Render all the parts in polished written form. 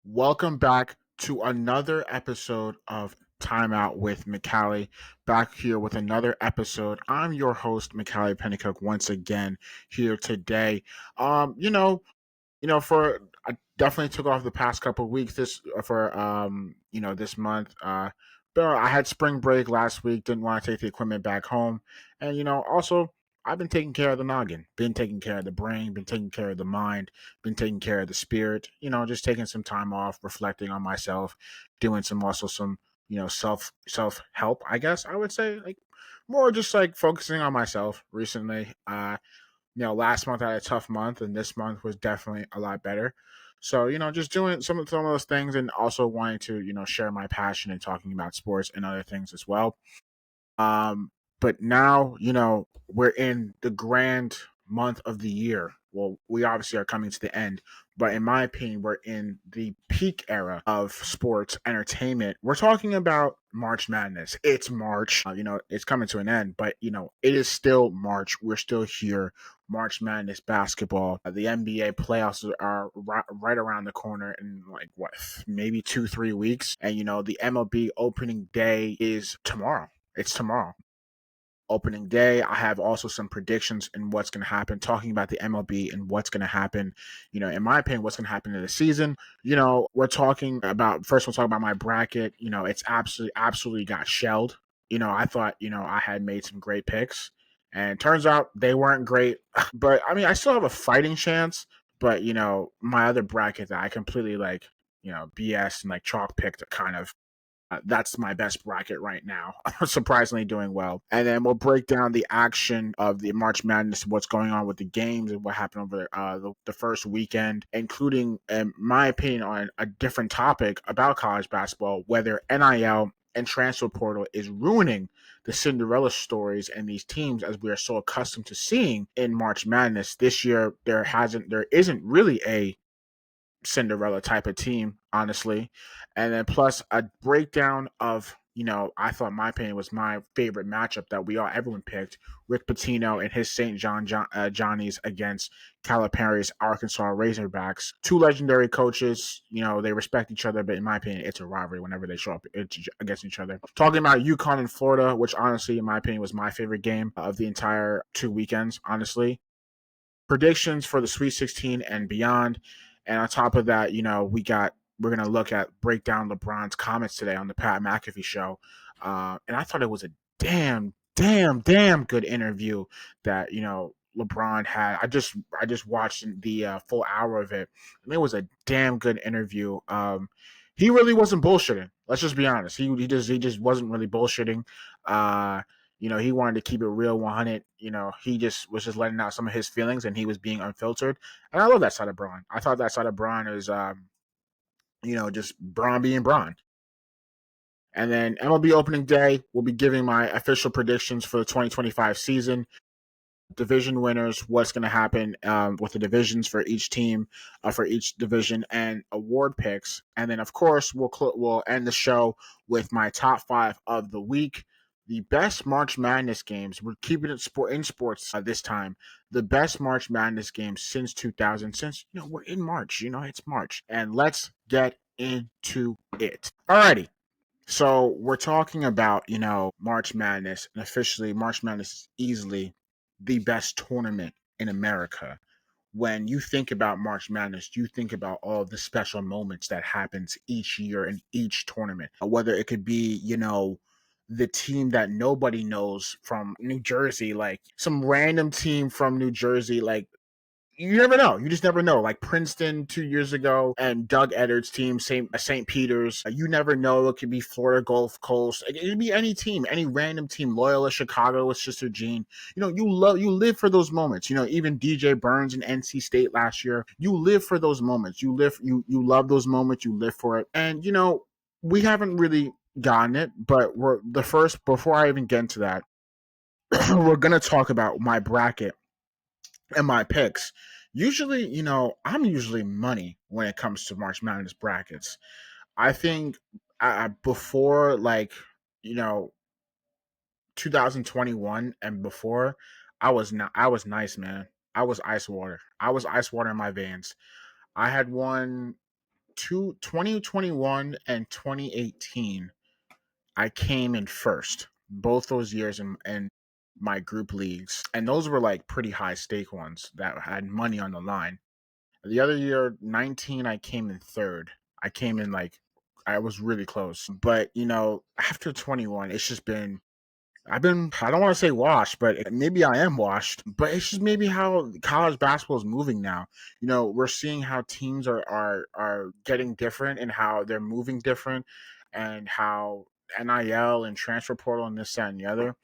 Welcome back to another episode of Timeout with Makali. Back here with another episode. I'm your host, Makali Pennycook, once again here today. Um, you know, for I definitely took off the past couple of weeks this month. But I had spring break last week, didn't want to take the equipment back home. And also I've been taking care of the noggin, been taking care of the brain, been taking care of the mind, been taking care of the spirit, just taking some time off, reflecting on myself, doing some self help, I guess I would say, like more just like focusing on myself recently. Last month I had a tough month, and this month was definitely a lot better. So, just doing some of those things, and also wanting to, share my passion and talking about sports and other things as well. But now, we're in the grand month of the year. Well, we obviously are coming to the end, but in my opinion, we're in the peak era of sports entertainment. We're talking about March Madness. It's March, it's coming to an end, but it is still March. We're still here. March Madness basketball. The NBA playoffs are right around the corner in like what, maybe 2-3 weeks, and the MLB opening day is tomorrow. It's tomorrow, opening day. I have also some predictions in what's going to happen, talking about the MLB and what's going to happen, in my opinion, what's going to happen in the season. We're talking about, first we'll talk about my bracket. It's absolutely got shelled. I thought, I had made some great picks, and turns out they weren't great. But I mean, I still have a fighting chance. But, my other bracket that I completely like, BS and like chalk picked kind of, that's my best bracket right now. Surprisingly doing well. And then we'll break down the action of the March Madness, what's going on with the games and what happened over the first weekend, including, in my opinion, on a different topic about college basketball, whether NIL and transfer portal is ruining the Cinderella stories and these teams as we are so accustomed to seeing in March Madness. This year, there isn't really a Cinderella type of team, honestly. And then plus a breakdown of, I thought, my opinion, was my favorite matchup that everyone picked: Rick Pitino and his Johnnies against Calipari's Arkansas Razorbacks. Two legendary coaches. They respect each other, but in my opinion, it's a rivalry whenever they show up against each other. Talking about UConn and Florida, which honestly, in my opinion, was my favorite game of the entire 2 weekends, honestly. Predictions for the Sweet 16 and beyond. And on top of that, we're gonna break down LeBron's comments today on the Pat McAfee Show. And I thought it was a damn good interview that LeBron had. I just watched the full hour of it, and it was a damn good interview. He really wasn't bullshitting. Let's just be honest. He just wasn't really bullshitting. Uh, he wanted to keep it real 100. He just was just letting out some of his feelings, and he was being unfiltered. And I love that side of Braun. I thought that side of Braun is, just Braun being Braun. And then MLB opening day, we'll be giving my official predictions for the 2025 season, division winners, what's going to happen with the divisions for each team, for each division, and award picks. And then, of course, we'll end the show with my top 5 of the week. The best March Madness games. We're keeping it in sports this time. The best March Madness games since 2000. Since we're in March. It's March, and let's get into it. Alrighty. So we're talking about, March Madness, and officially March Madness is easily the best tournament in America. When you think about March Madness, you think about all the special moments that happens each year in each tournament. Whether it could be, the team that nobody knows from New Jersey, like some random team from New Jersey, like you never know. You just never know. Like Princeton 2 years ago and Doug Edwards' team, St. Peter's. You never know. It could be Florida Gulf Coast. It could be any team, any random team. Loyola Chicago with Sister Jean. You live for those moments. Even DJ Burns and NC State last year. You live for those moments. You love those moments. You live for it. And we haven't really gotten it, but we're the first. Before I even get into that, we're gonna talk about my bracket and my picks. Usually, I'm usually money when it comes to March Madness brackets. I think before, like, you know, 2021 and before, I was not. I was nice, man. I was ice water. I was ice water in my veins. I had won. 2021 and 2018, I came in first both those years in my group leagues, and those were like pretty high stake ones that had money on the line. The other year, 19, I came in third. I came in like I was really close, but after 21, it's just been I don't want to say washed, but maybe I am washed, but it's just maybe how college basketball is moving now. We're seeing how teams are getting different and how they're moving different and how NIL and transfer portal and this, that, and the other.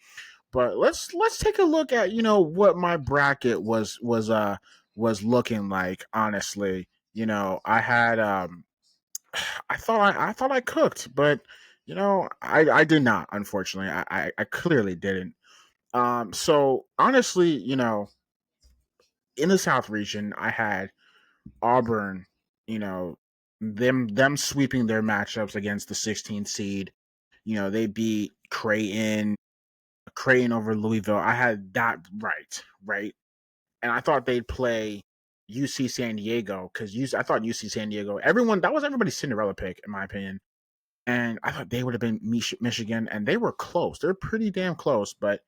But let's take a look at, what my bracket was looking like, honestly. I had I thought I cooked, but I did not, unfortunately. I clearly didn't. So honestly, in the South region, I had Auburn, you know, them sweeping their matchups against the 16 seed. They beat Creighton over Louisville. I had that right, and I thought they'd play UC San Diego because I thought UC San Diego. That was everybody's Cinderella pick, in my opinion. And I thought they would have been Michigan, and they were close. They're pretty damn close, but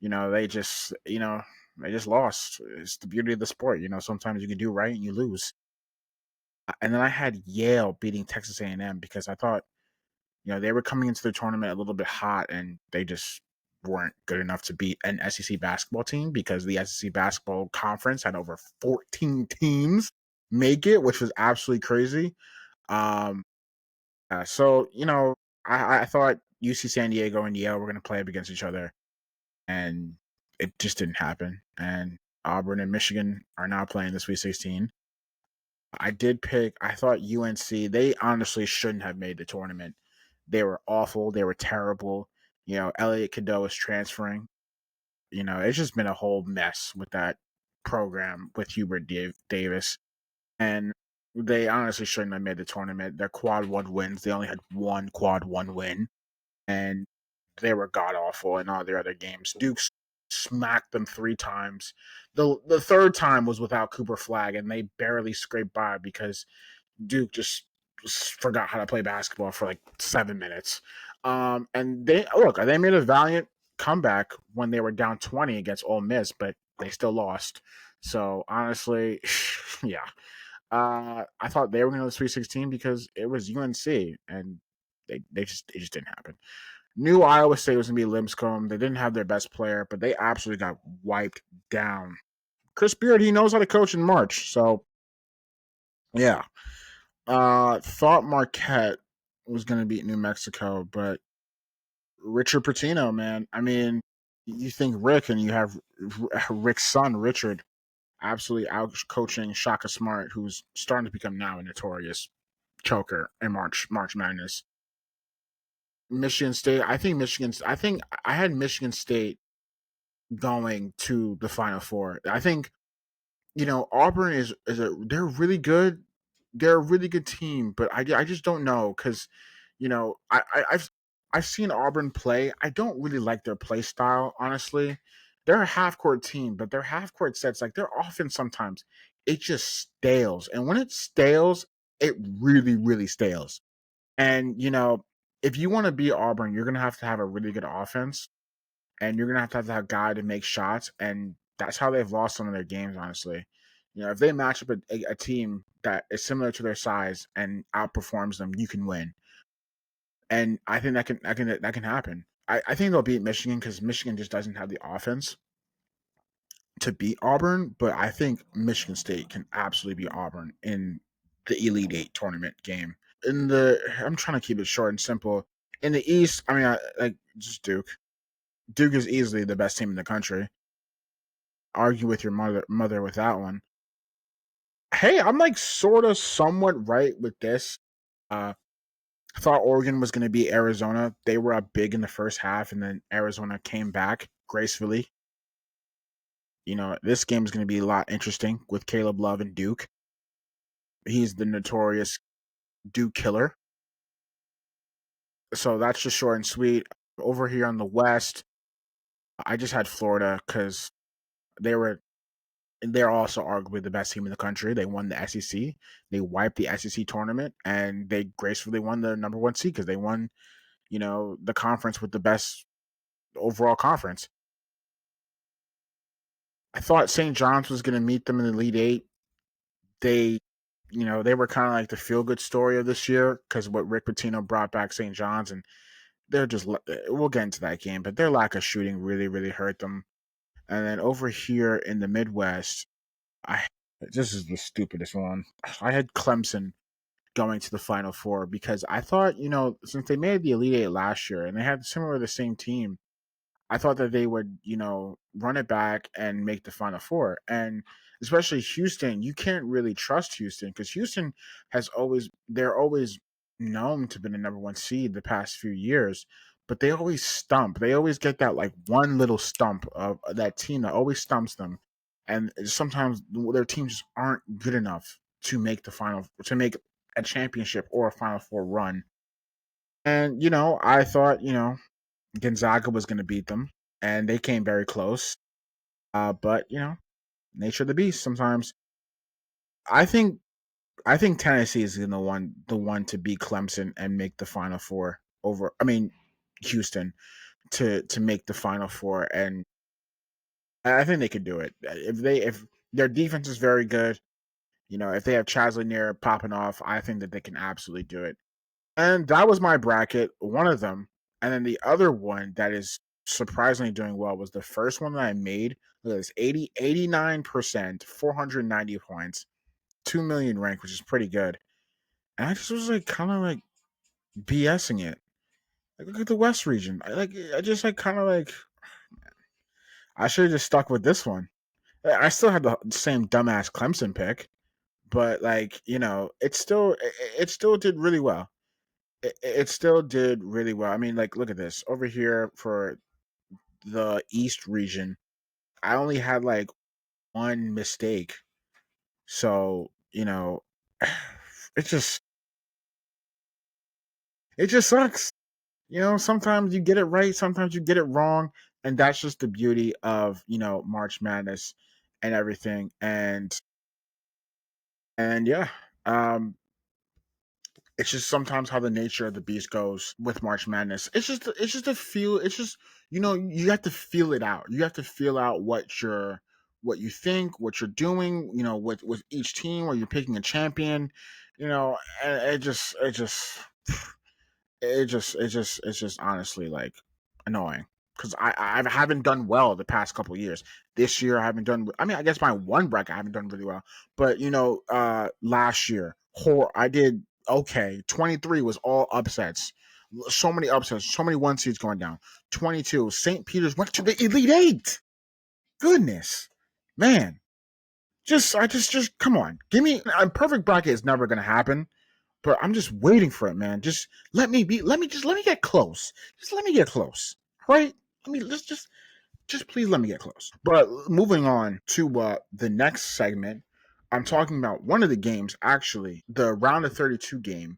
they just lost. It's the beauty of the sport. Sometimes you can do right and you lose. And then I had Yale beating Texas A&M because I thought they were coming into the tournament a little bit hot, and they just weren't good enough to beat an SEC basketball team because the SEC basketball conference had over 14 teams make it, which was absolutely crazy. Um, so I thought UC San Diego and Yale were going to play up against each other, and it just didn't happen. And Auburn and Michigan are now playing the Sweet 16. I thought UNC, they honestly shouldn't have made the tournament. They were awful. They were terrible. Elliot Cadeau is transferring. It's just been a whole mess with that program with Hubert Davis. And they honestly shouldn't have made the tournament. Their quad one wins. They only had one quad one win, and they were god awful in all their other games. Duke smacked them 3 times. The third time was without Cooper Flag, and they barely scraped by because Duke just forgot how to play basketball for like 7 minutes. And they made a valiant comeback when they were down 20 against Ole Miss, but they still lost. So honestly, yeah. I thought they were going to the Sweet 16 because it was UNC, and it just didn't happen. Knew Iowa State was going to be Lipscomb. They didn't have their best player, but they absolutely got wiped down. Chris Beard, he knows how to coach in March, so yeah. Thought Marquette was going to beat New Mexico, but Richard Pitino, man. I mean, you think Rick, and you have Rick's son, Richard, absolutely out coaching Shaka Smart, who's starting to become now a notorious choker in March Madness. Michigan State. I think I had Michigan State going to the Final Four. I think Auburn they're really good. They're a really good team, but I just don't know because I've seen Auburn play. I don't really like their play style, honestly. They're a half court team, but their half court sets, like their offense, sometimes it just stales, and when it stales, it really really stales. And if you want to be Auburn, you're gonna have to have a really good offense, and you're gonna have that guy to make shots, and that's how they've lost some of their games. Honestly, if they match up a team that is similar to their size and outperforms them, you can win. And I think that can happen. I think they'll beat Michigan because Michigan just doesn't have the offense to beat Auburn, but I think Michigan State can absolutely beat Auburn in the Elite Eight tournament game. I'm trying to keep it short and simple. In the East, I mean, like just Duke. Duke is easily the best team in the country. Argue with your mother with that one. Hey, I'm like sort of somewhat right with this. I thought Oregon was going to beat Arizona. They were up big in the first half, and then Arizona came back gracefully. This game is going to be a lot interesting with Caleb Love and Duke. He's the notorious Duke killer. So that's just short and sweet. Over here on the West, I just had Florida because they were And they're also arguably the best team in the country. They won the SEC. They wiped the SEC tournament, and they gracefully won the number one seed because they won, the conference with the best overall conference. I thought St. John's was going to meet them in the Elite Eight. They, they were kind of like the feel good story of this year because what Rick Pitino brought back St. John's, and they're just, we'll get into that game, but their lack of shooting really, really hurt them. And then over here in the Midwest, I this is the stupidest one. I had Clemson going to the Final Four because I thought, since they made the Elite Eight last year and they had similar the same team, I thought that they would, run it back and make the Final Four. And especially Houston, you can't really trust Houston because Houston they're always known to be the number one seed the past few years, but they always stump. They always get that like one little stump of that team that always stumps them. And sometimes their teams just aren't good enough to make to make a championship or a Final Four run. And, I thought, Gonzaga was going to beat them, and they came very close. But nature of the beast. Sometimes I think Tennessee is the one to beat Clemson and make the Final Four over. I mean, Houston to make the Final Four, and I think they could do it if their defense is very good. If they have Chasley near popping off, I think that they can absolutely do it. And that was my bracket, one of them. And then the other one that is surprisingly doing well was the first one that I made. Look at this 89%, 490 points, 2 million rank, which is pretty good. And I just was like kind of like BSing it. Like, look at the West region. I just like kind of like I should have just stuck with this one. I still had the same dumbass Clemson pick, but like, it still did really well. It still did really well. I mean, like, look at this over here for the East region. I only had like one mistake, so it just it just sucks. Sometimes you get it right, sometimes you get it wrong, and that's just the beauty of March Madness and everything. And yeah, um, it's just sometimes how the nature of the beast goes with March Madness. It's just a feel. It's just you have to feel it out. You have to feel out what you think, what you're doing. With each team, where you're picking a champion. And it's just honestly like annoying because I haven't done well the past couple of years. This year I haven't done. I mean, I guess my one bracket I haven't done really well, but last year I did okay. 23 was all upsets. So many upsets, so many one seeds going down. 22, St. Peter's went to the Elite Eight. Goodness, man, just come on, give me a perfect bracket is never gonna happen, but I'm just waiting for it, man. Just let me get close. Just let me get close. Right? I mean, let's just please let me get close. But moving on to the next segment, I'm talking about one of the games, actually, the round of 32 game,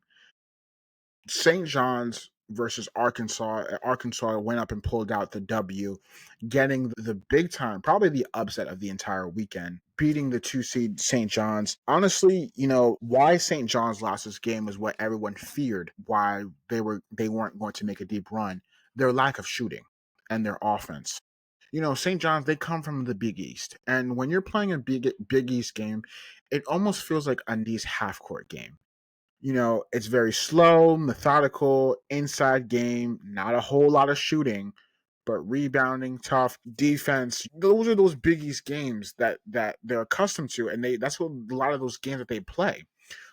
St. John's versus Arkansas. Arkansas went up and pulled out the W, getting the big time, probably the upset of the entire weekend, beating the two seed St. John's. Honestly, why St. John's lost this game was what everyone feared. Why they weren't going to make a deep run. Their lack of shooting and their offense. St. John's, they come from the Big East, and when you're playing a Big East game, it almost feels like a East half court game. It's very slow, methodical, inside game, not a whole lot of shooting, but rebounding, tough defense. Those are those Big East games that they're accustomed to, and that's what a lot of those games that they play,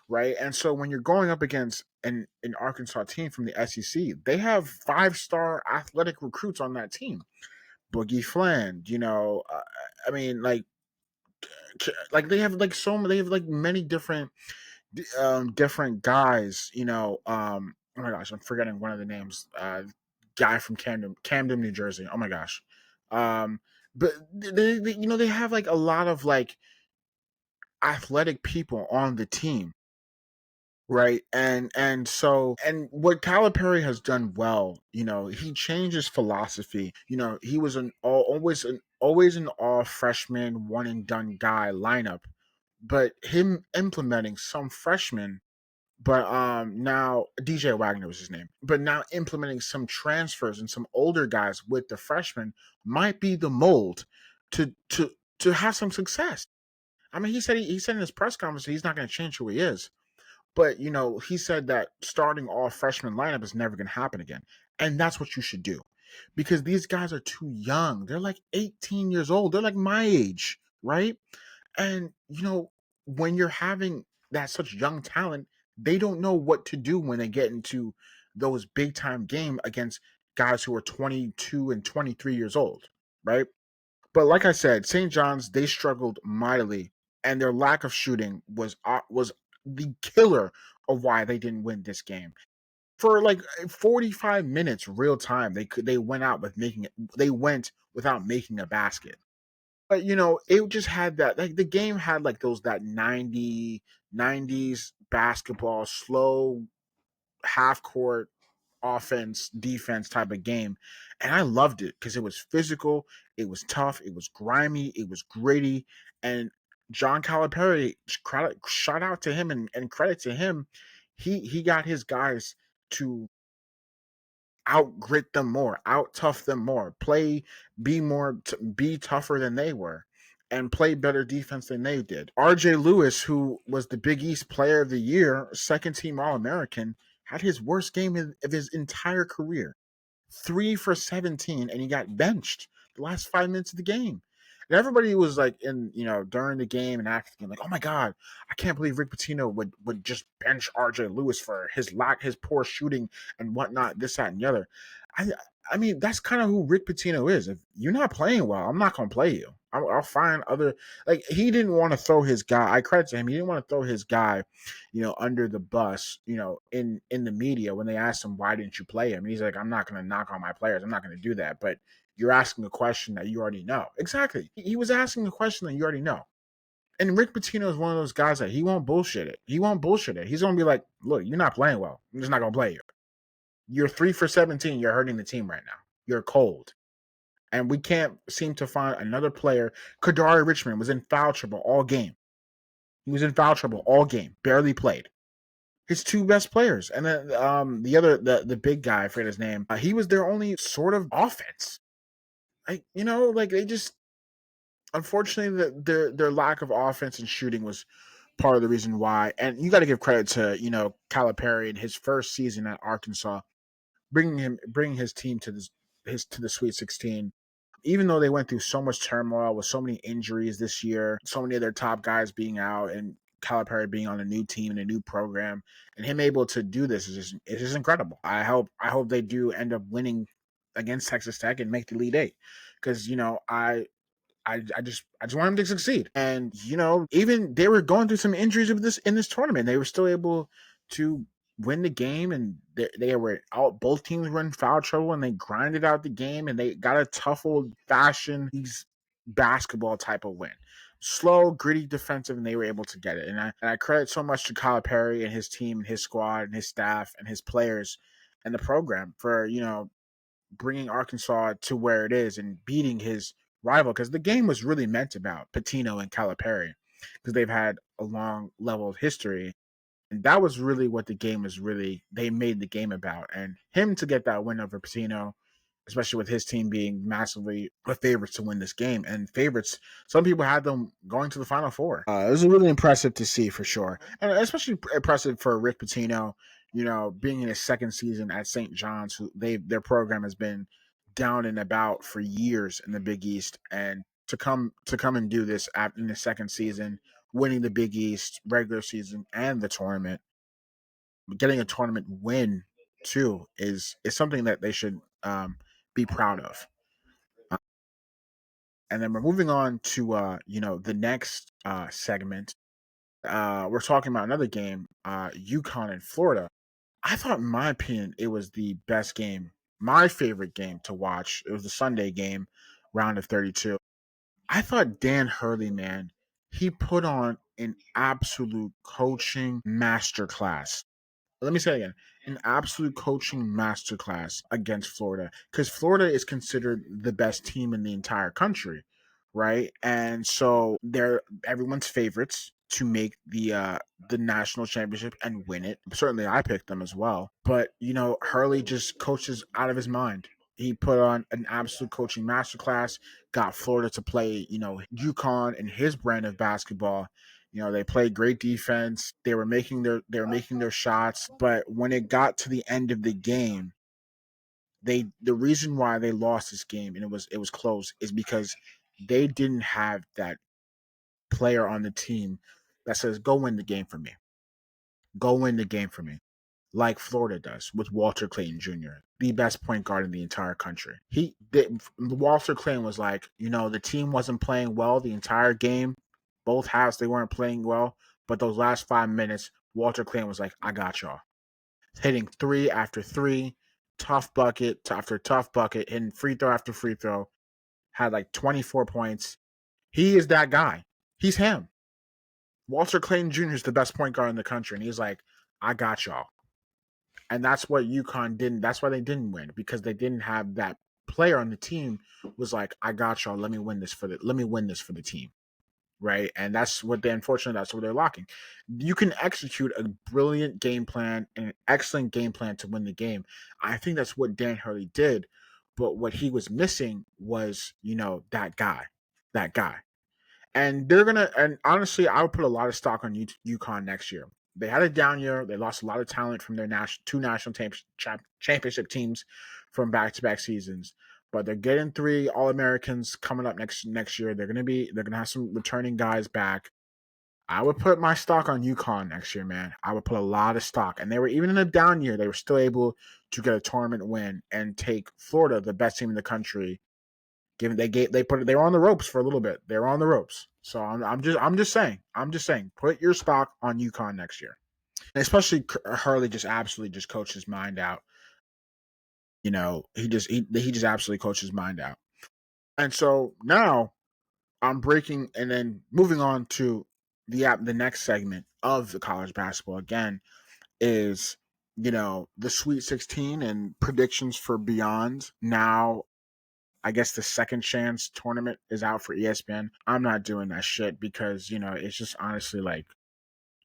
right? And so when you're going up against an Arkansas team from the SEC, they have 5-star athletic recruits on that team. Boogie Fland, I mean, like they have like they have like many different guys, oh my gosh, I'm forgetting one of the names. Guy from Camden, New Jersey. Oh my gosh. But they have like a lot of like athletic people on the team. right? And what Calipari has done well, he changed his philosophy. He was always an all freshman one and done guy lineup, but him implementing some freshmen, but now DJ Wagner was his name, but now implementing some transfers and some older guys with the freshmen might be the mold to have some success. I mean, he said in his press conference that he's not going to change who he is, but he said that starting all freshman lineup is never going to happen again, and that's what you should do, because these guys are too young. They're like 18 years old. They're like my age, right? And when you're having that such young talent, they don't know what to do when they get into those big time game against guys who are 22 and 23 years old, right? But like I said, St. John's, they struggled mightily, and their lack of shooting was the killer of why they didn't win this game. For like 45 minutes real time, they went out with making it. They went without making a basket. But it just had that, like, the game had like those that 90s basketball slow half court offense defense type of game, and I loved it because it was physical, it was tough, it was grimy, it was gritty. And John Calipari, shout out to him, and credit to him, he got his guys to out grit them more, out tough them more, be tougher than they were, and play better defense than they did. RJ Lewis, who was the Big East Player of the Year, second team All American, had his worst game of his entire career. 3 for 17, and he got benched the last 5 minutes of the game. And everybody was like, during the game and after the game, like, oh my God, I can't believe Rick Pitino would just bench RJ Lewis for his poor shooting and whatnot, this, that, and the other. I I mean, that's kind of who Rick Pitino is. If you're not playing well, I'm not gonna play you. I'll find other, like, he didn't want to throw his guy. I credit to him. He didn't want to throw his guy, under the bus, in the media when they asked him why didn't you play him. And he's like, I'm not gonna knock on my players. I'm not gonna do that. But you're asking a question that you already know. Exactly. He was asking a question that you already know. And Rick Pitino is one of those guys that he won't bullshit it. He won't bullshit it. He's gonna be like, look, you're not playing well. I'm just not gonna play you. You're 3 for 17. You're hurting the team right now. You're cold. And we can't seem to find another player. Kadari Richmond was in foul trouble all game. He was in foul trouble all game. Barely played. His two best players. And then the big guy, I forget his name, he was their only sort of offense. Like they just, unfortunately, their lack of offense and shooting was part of the reason why. And you got to give credit to Calipari in his first season at Arkansas, bringing his team to the Sweet 16. Even though they went through so much turmoil with so many injuries this year, so many of their top guys being out, and Calipari being on a new team and a new program, and him able to do this is just incredible. I hope they do end up winning against Texas Tech and make the Elite Eight, because I just want him to succeed. And even they were going through some injuries of this in this tournament, they were still able to win the game, and they were out. Both teams were in foul trouble, and they grinded out the game, and they got a tough old fashioned basketball type of win. Slow, gritty defensive, and they were able to get it. And I credit so much to Calipari and his team and his squad and his staff and his players and the program for bringing Arkansas to where it is and beating his rival, because the game was really meant about Pitino and Calipari, because they've had a long level of history. And that was really what the game was really, they made the game about. And him to get that win over Pitino, especially with his team being massively the favorites to win this game. And favorites, some people had them going to the Final Four. It was really impressive to see, for sure. And especially impressive for Rick Pitino, being in his second season at St. John's, who their program has been down and about for years in the Big East. And to come and do this in the second season, winning the Big East regular season and the tournament, getting a tournament win too, is something that they should be proud of. And then we're moving on to the next segment. We're talking about another game, UConn and Florida. I thought, in my opinion, it was the best game, my favorite game to watch. It was the Sunday game, round of 32. I thought Dan Hurley, man, he put on an absolute coaching masterclass. Let me say it again, an absolute coaching masterclass against Florida, because Florida is considered the best team in the entire country, right? And so they're everyone's favorites to make the national championship and win it. Certainly, I picked them as well. But Hurley just coaches out of his mind. He put on an absolute coaching masterclass, got Florida to play, UConn and his brand of basketball. They played great defense. They were making their shots, but when it got to the end of the game, the reason why they lost this game, and it was close, is because they didn't have that player on the team that says, "Go win the game for me. Go win the game for me." Like Florida does with Walter Clayton Jr., the best point guard in the entire country. Walter Clayton was like, the team wasn't playing well the entire game. Both halves, they weren't playing well. But those last 5 minutes, Walter Clayton was like, I got y'all. Hitting three after three, tough bucket after tough bucket, hitting free throw after free throw, had like 24 points. He is that guy. He's him. Walter Clayton Jr. is the best point guard in the country. And he's like, I got y'all. And that's what UConn didn't. That's why they didn't win, because they didn't have that player on the team was like, I got y'all. Let me win this for the team. Right. And unfortunately, that's what they're locking. You can execute a brilliant game plan and an excellent game plan to win the game. I think that's what Dan Hurley did. But what he was missing was, that guy. That guy. And honestly, I would put a lot of stock on UConn next year. They had a down year. They lost a lot of talent from their two national championship teams from back-to-back seasons. But they're getting 3 All-Americans coming up next year. They're gonna have some returning guys back. I would put my stock on UConn next year, man. I would put a lot of stock. And they were, even in a down year, they were still able to get a tournament win and take Florida, the best team in the country. They were on the ropes for a little bit. They were on the ropes. So I'm just saying, put your stock on UConn next year. And especially Hurley just absolutely just coached his mind out. He just absolutely coached his mind out. And so now I'm breaking and then moving on to the next segment of the college basketball again is the Sweet 16 and predictions for beyond. Now I guess the second chance tournament is out for ESPN. I'm not doing that shit because, it's just honestly like,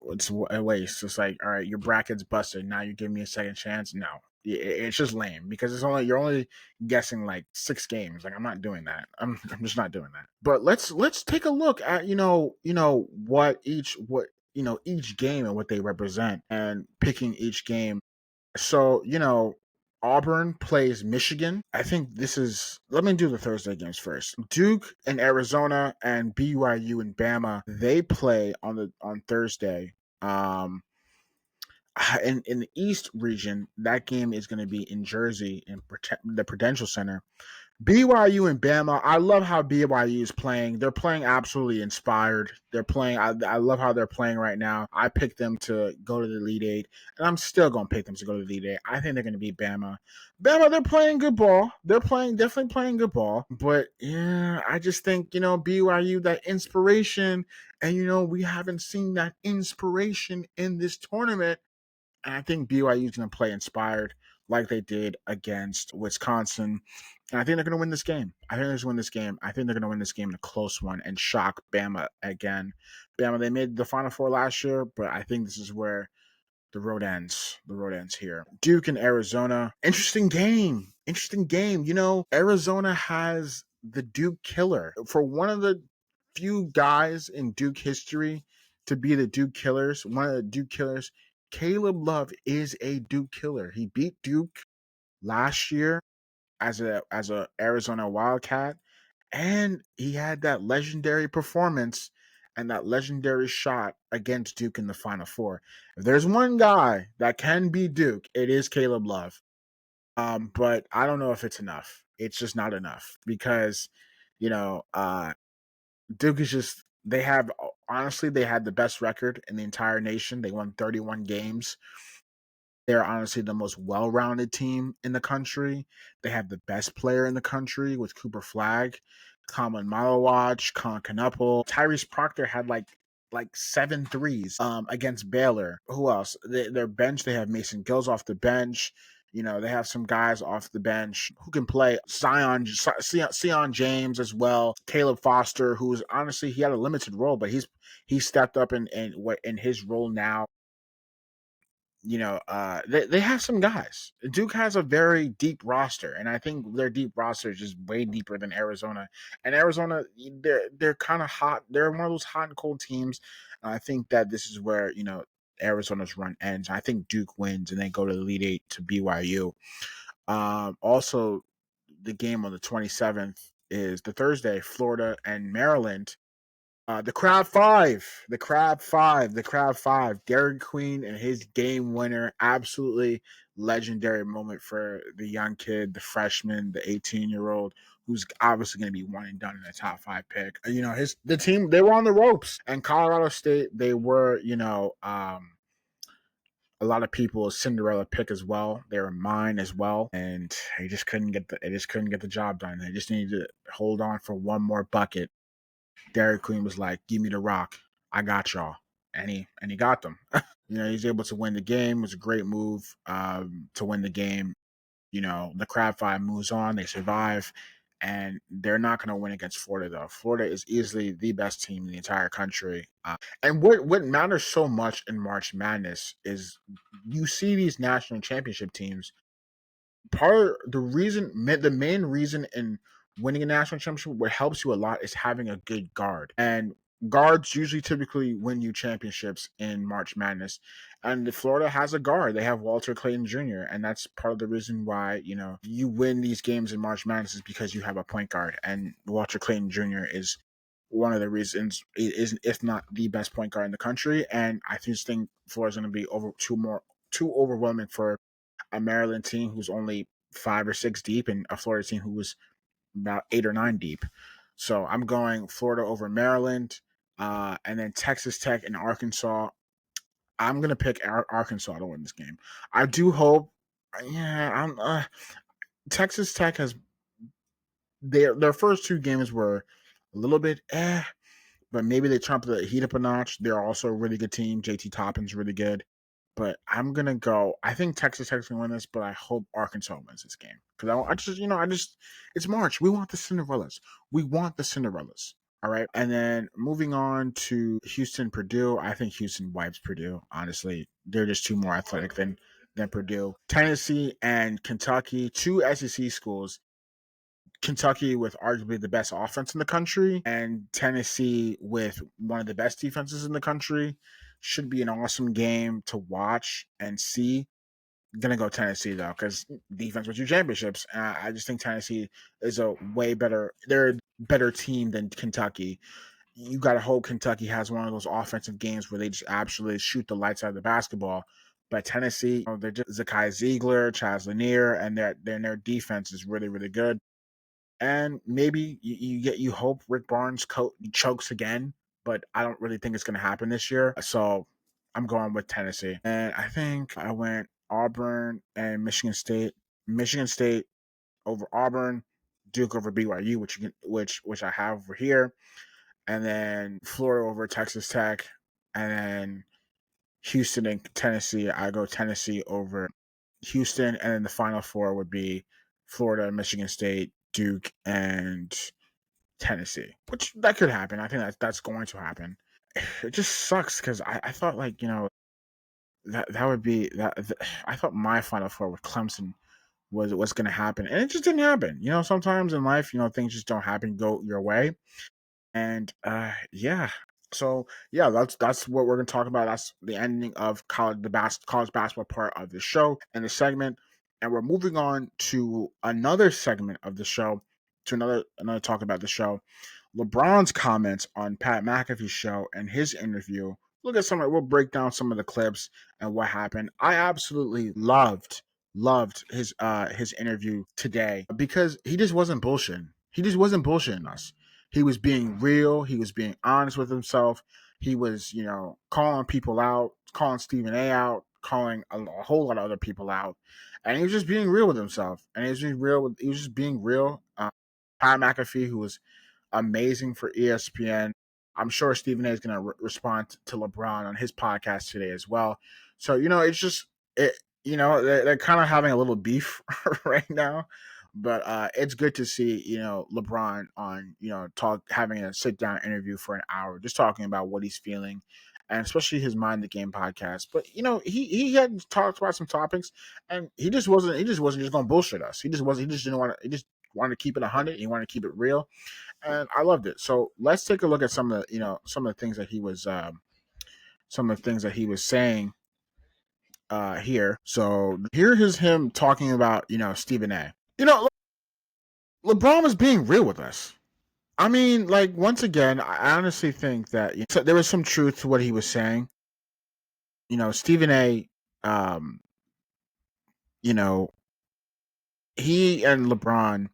it's a waste. It's like, all right, your bracket's busted. Now you're giving me a second chance. No, it's just lame because you're only guessing like 6 games. Like, I'm not doing that. I'm just not doing that. But let's take a look at, what each game and what they represent and picking each game. So, Auburn plays Michigan. I think let me do the Thursday games first. Duke and Arizona and BYU and Bama, they play on Thursday. In the East region, that game is going to be in Jersey in the Prudential Center. BYU and Bama, I love how BYU is playing. They're playing absolutely inspired. They're playing. I love how they're playing right now. I picked them to go to the Elite Eight, and I'm still going to pick them to go to the Elite Eight. I think they're going to beat Bama. Bama, they're playing good ball. They're definitely playing good ball. But yeah, I just think BYU, that inspiration, and we haven't seen that inspiration in this tournament. And I think BYU is going to play inspired like they did against Wisconsin. And I think they're going to win this game. I think they're going to win this game. I think they're going to win this game in a close one and shock Bama again. Bama, they made the Final Four last year, but I think this is where the road ends. The road ends here. Duke and Arizona. Interesting game. Arizona has the Duke killer. For one of the few guys in Duke history to be the Duke killers, one of the Duke killers, Caleb Love is a Duke killer. He beat Duke last year as a Arizona Wildcat, and he had that legendary performance and that legendary shot against Duke in the Final Four. If there's one guy that can beat Duke, it is Caleb Love. But I don't know if it's enough. It's just not enough because, Duke is just, they had the best record in the entire nation. They won 31 games. They're honestly the most well-rounded team in the country. They have the best player in the country with Cooper Flagg, Common Malawach, Colin Knuppel. Tyrese Proctor had like like 7 threes against Baylor. Who else? Their bench, they have Mason Gills off the bench. They have some guys off the bench who can play. Sion James as well. Caleb Foster, who's honestly, he had a limited role, but he's stepped up in his role now. They have some guys. Duke has a very deep roster, and I think their deep roster is just way deeper than Arizona. And Arizona, they're kind of hot. They're one of those hot and cold teams. I think that this is where Arizona's run ends. I think Duke wins, and they go to the Elite Eight to BYU. Also, the game on the 27th is the Thursday, Florida and Maryland. The Crab Five, the Crab Five, the Crab Five. Dairy Queen and his game winner, absolutely legendary moment for the young kid, the freshman, the 18-year-old, who's obviously going to be one and done in the top 5 pick. The team, they were on the ropes, and Colorado State, they were a lot of people's Cinderella pick as well. They were mine as well, and they just couldn't get the job done. They just needed to hold on for one more bucket. Dairy Queen was like, "Give me the rock, I got y'all," and he got them. He's able to win the game. It was a great move to win the game. The Crab Five moves on. They survive, and they're not going to win against Florida though. Florida is easily the best team in the entire country. And what matters so much in March Madness is you see these national championship teams. The main reason in winning a national championship, what helps you a lot is having a good guard. And guards usually typically win you championships in March Madness. And Florida has a guard. They have Walter Clayton Jr. And that's part of the reason why, you win these games in March Madness is because you have a point guard. And Walter Clayton Jr. is one of the reasons, is if not the best point guard in the country. And I just think Florida's going to be too overwhelming for a Maryland team who's only 5 or 6 deep and a Florida team who was about 8 or 9 deep. So I'm going Florida over Maryland, and then Texas Tech and Arkansas. I'm gonna pick Arkansas to win this game. I do hope. Yeah, Texas Tech has their first 2 games were a little bit but maybe they trump the heat up a notch. They're also a really good team. JT Toppin's really good. But I'm gonna go. I think Texas Tech's gonna win this, but I hope Arkansas wins this game because it's March. We want the Cinderellas. We want the Cinderellas. All right, and then moving on to Houston, Purdue. I think Houston wipes Purdue. Honestly, they're just too more athletic than Purdue. Tennessee and Kentucky, 2 SEC schools. Kentucky with arguably the best offense in the country, and Tennessee with one of the best defenses in the country. Should be an awesome game to watch and see. Gonna go Tennessee though, because defense wins you championships. I just think Tennessee is a way better. They're a better team than Kentucky. You gotta hope Kentucky has one of those offensive games where they just absolutely shoot the lights out of the basketball. But Tennessee, they're just Zakai Ziegler, Chaz Lanier, and their defense is really, really good. And maybe you hope Rick Barnes chokes again, but I don't really think it's going to happen this year. So I'm going with Tennessee, and I think I went Auburn and Michigan State. Michigan State over Auburn, Duke over BYU, which I have over here, and then Florida over Texas Tech, and then Houston and Tennessee. I go Tennessee over Houston, and then the final 4 would be Florida, Michigan State, Duke, and Tennessee. Which that could happen. I think that's going to happen. It just sucks because I thought that would be I thought my final 4 with Clemson was going to happen, and it just didn't happen. Sometimes in life, things just don't happen, go your way, and yeah. So yeah, that's what we're gonna talk about. That's the ending of college basketball part of the show and the segment, and we're moving on to another segment of the show, to another talk about the show. LeBron's comments on Pat McAfee Show and his interview. We'll break down some of the clips and what happened. I absolutely loved his interview today because he just wasn't bullshitting. He just wasn't bullshitting us. He was being real. He was being honest with himself. He was, calling people out, calling Stephen A out, calling a whole lot of other people out, and he was just being real with himself. And he was just being real. Pat McAfee, who was amazing for ESPN. I'm sure Stephen A is going to respond to LeBron on his podcast today as well. So it's just it. They're kind of having a little beef right now, but it's good to see LeBron on talk having a sit down interview for an hour, just talking about what he's feeling, and especially his Mind the Game podcast. But he had talked about some topics, and he just wasn't just going to bullshit us. He just didn't want to. He just wanted to keep it 100. He wanted to keep it real, and I loved it. So let's take a look at some of the things that he was saying here. So here is him talking about Stephen A. LeBron was being real with us. I mean, like, once again, I honestly think that so there was some truth to what he was saying. Stephen A. Um, you know, he and LeBron,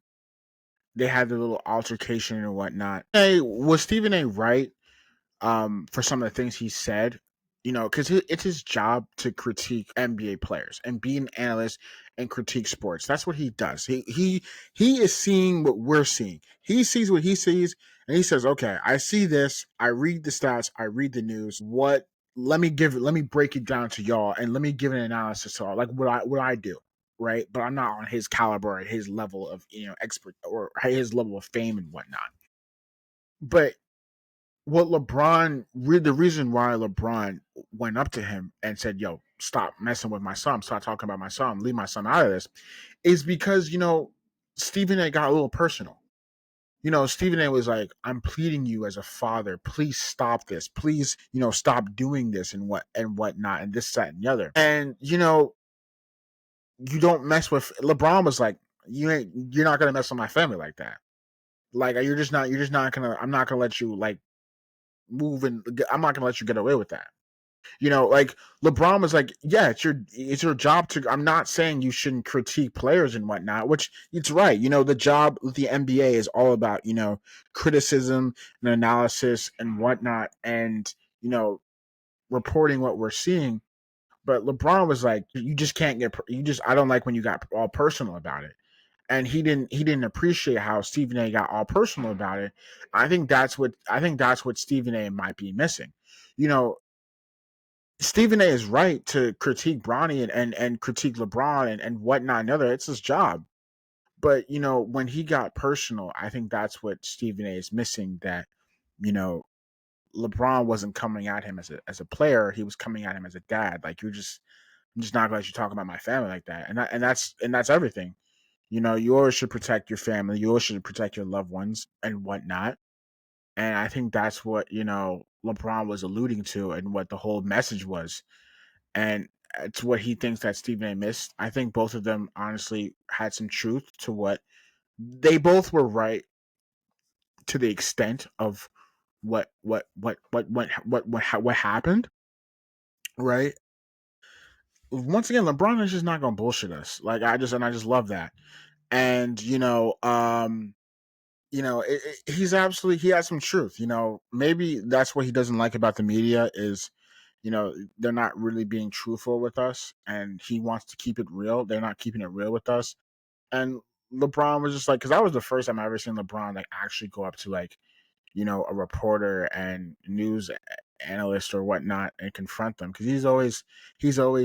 they had their little altercation and whatnot. Hey, was Stephen A. right for some of the things he said? Because it's his job to critique NBA players and be an analyst and critique sports. That's what he does. He is seeing what we're seeing. He sees what he sees, and he says, "Okay, I see this. I read the stats. I read the news. What? Let me break it down to y'all, and let me give an analysis to all, like what I do." Right, but I'm not on his caliber, his level of expert, or his level of fame and whatnot. But the reason why LeBron went up to him and said, "Yo, stop messing with my son, stop talking about my son, leave my son out of this," is because Stephen A got a little personal. Stephen A was like, "I'm pleading you as a father, please stop this, please, stop doing this and whatnot, and this, that, and the other." And you don't mess with LeBron was like, you're not gonna mess with my family like that. Like you're just not gonna. I'm not gonna let you like move and I'm not gonna let you get away with that. Like LeBron was like, yeah, it's your job to. I'm not saying you shouldn't critique players and whatnot, which it's right. The job of the NBA is all about criticism and analysis and whatnot, and reporting what we're seeing. But LeBron was like, you just can't get. You just I don't like when you got all personal about it. And he didn't appreciate how Stephen A got all personal about it. I think that's what Stephen A might be missing. You know, Stephen A is right to critique Bronny and critique LeBron and whatnot and other. It's his job. But when he got personal, I think that's what Stephen A is missing. That you know, LeBron wasn't coming at him as a player. He was coming at him as a dad. Like I'm just not gonna let you talk about my family like that. And that's everything. You always should protect your family. You always should protect your loved ones and whatnot. And I think that's what, LeBron was alluding to and what the whole message was. And it's what he thinks that Stephen A missed. I think both of them honestly had some truth to what they both were right to the extent of what happened, right? Once again, LeBron is just not gonna bullshit us. Like I just love that. And he has some truth. Maybe that's what he doesn't like about the media is, they're not really being truthful with us, and he wants to keep it real. They're not keeping it real with us. And LeBron was just like, because that was the first time I ever seen LeBron like actually go up to like, a reporter and news analyst or whatnot and confront them, because he's always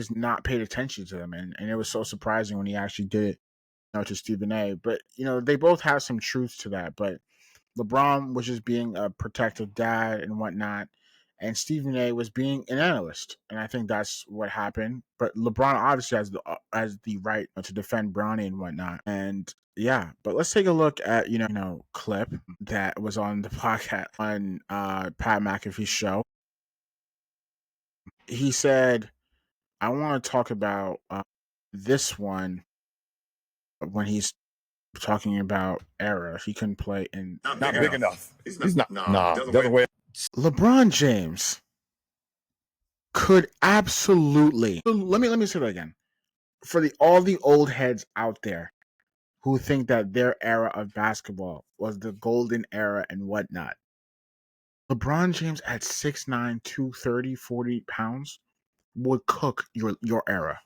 not paid attention to them, and it was so surprising when he actually did it, to Stephen A. But they both have some truth to that, but LeBron was just being a protective dad and whatnot, and Stephen A. was being an analyst, and I think that's what happened. But LeBron obviously has the right to defend Bronny and whatnot, and yeah. But let's take a look at clip that was on the podcast on Pat McAfee Show. He said, "I want to talk about this one when he's." Talking about era, he couldn't play in. Not big enough. He's not. Nah, the other way. LeBron James could absolutely. Let me say that again. For all the old heads out there who think that their era of basketball was the golden era and whatnot, LeBron James at 6'9", 230, 40 pounds would cook your era.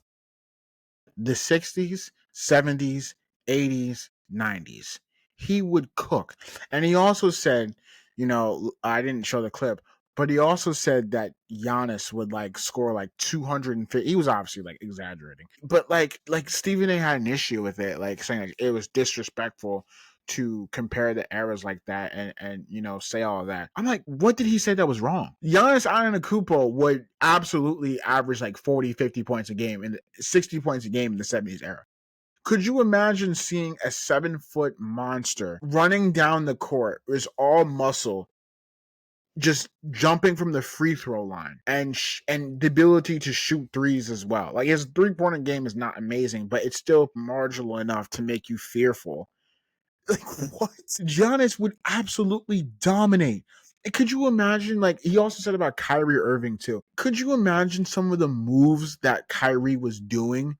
The 60s, 70s, 80s, 90s. He would cook. And he also said, I didn't show the clip, but he also said that Giannis would score 250. He was obviously exaggerating, but Stephen A had an issue with it, saying it was disrespectful to compare the eras like that and say all of that. I'm like, what did he say that was wrong? Giannis Antetokounmpo would absolutely average 40, 50 points a game and 60 points a game in the 70s era. Could you imagine seeing a 7-foot monster running down the court, is all muscle, just jumping from the free throw line and the ability to shoot threes as well? His 3-pointer game is not amazing, but it's still marginal enough to make you fearful. What? Giannis would absolutely dominate. And could you imagine, he also said about Kyrie Irving too. Could you imagine some of the moves that Kyrie was doing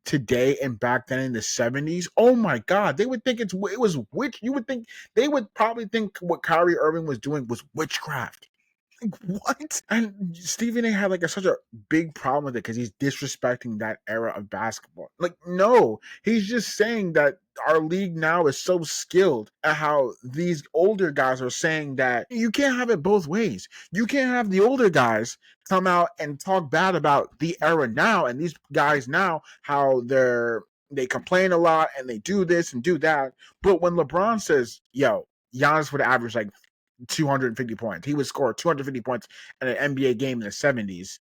today and back then in the 70s? Oh my God, they would think it was witch. You would think they would probably think what Kyrie Irving was doing was witchcraft. What? And Stephen A had such a big problem with it because he's disrespecting that era of basketball. No, he's just saying that our league now is so skilled at how these older guys are saying that you can't have it both ways. You can't have the older guys come out and talk bad about the era now and these guys now, how they complain a lot and they do this and do that. But when LeBron says, yo, Giannis would average 250 points. He would score 250 points in an NBA game in the 70s.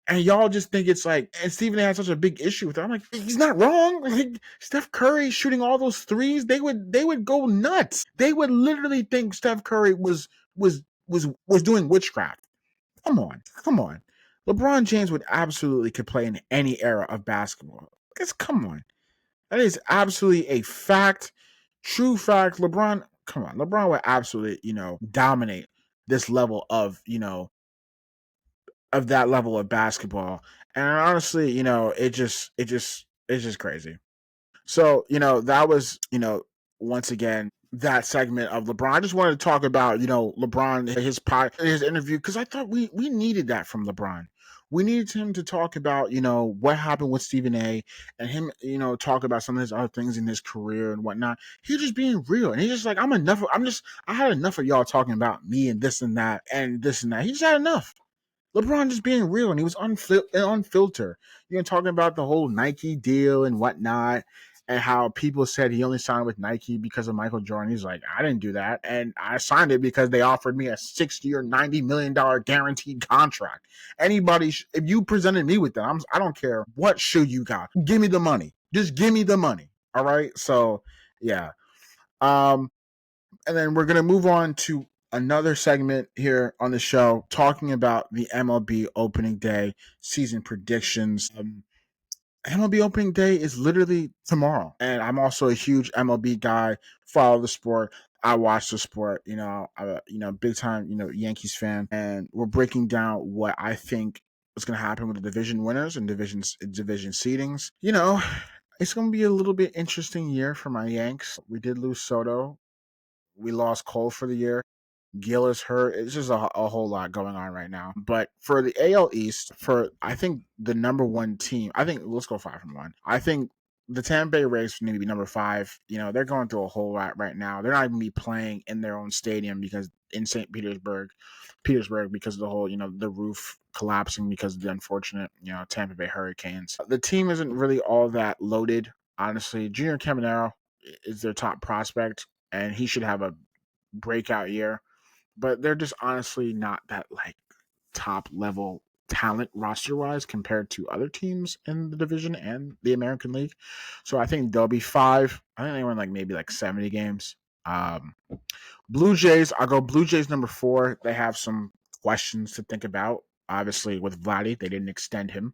And y'all just think it's and Stephen A had such a big issue with it. I'm like, he's not wrong. Steph Curry shooting all those threes, they would go nuts. They would literally think Steph Curry was doing witchcraft. Come on. LeBron James would absolutely could play in any era of basketball. Come on. That is absolutely a fact, true fact. LeBron would absolutely, dominate this level of that level of basketball. And honestly, it's just crazy. So, that was, once again, that segment of LeBron. I just wanted to talk about, LeBron, his interview, because I thought we needed that from LeBron. We needed him to talk about, what happened with Stephen A and him, talk about some of his other things in his career and whatnot. He's just being real. And he's just I had enough of y'all talking about me and this and that and this and that. He just had enough. LeBron just being real, and he was unfiltered. Talking about the whole Nike deal and whatnot, and how people said he only signed with Nike because of Michael Jordan. He's like, I didn't do that, and I signed it because they offered me a 60 or $90 million guaranteed contract. If you presented me with that, I don't care what shoe you got. Give me the money. Just give me the money. All right. So yeah. And then we're going to move on to another segment here on the show talking about the MLB opening day season predictions. MLB opening day is literally tomorrow. And I'm also a huge MLB guy, follow the sport. I watch the sport, big time, Yankees fan. And we're breaking down what I think is going to happen with the division winners and division seedings. It's going to be a little bit interesting year for my Yanks. We did lose Soto. We lost Cole for the year. Gill is hurt. It's just a whole lot going on right now. But for the AL East, for I think the number one team, let's go 5-1. I think the Tampa Bay Rays need to be number 5. They're going through a whole lot right now. They're not even be playing in their own stadium because in St. Petersburg, because of the whole, the roof collapsing because of the unfortunate, Tampa Bay Hurricanes. The team isn't really all that loaded, honestly. Junior Caminero is their top prospect, and he should have a breakout year. But they're just honestly not that top level talent roster wise compared to other teams in the division and the American League. So I think they'll be 5. I think they win maybe 70 games. Blue Jays, I'll go Blue Jays number 4. They have some questions to think about. Obviously, with Vladdy, they didn't extend him.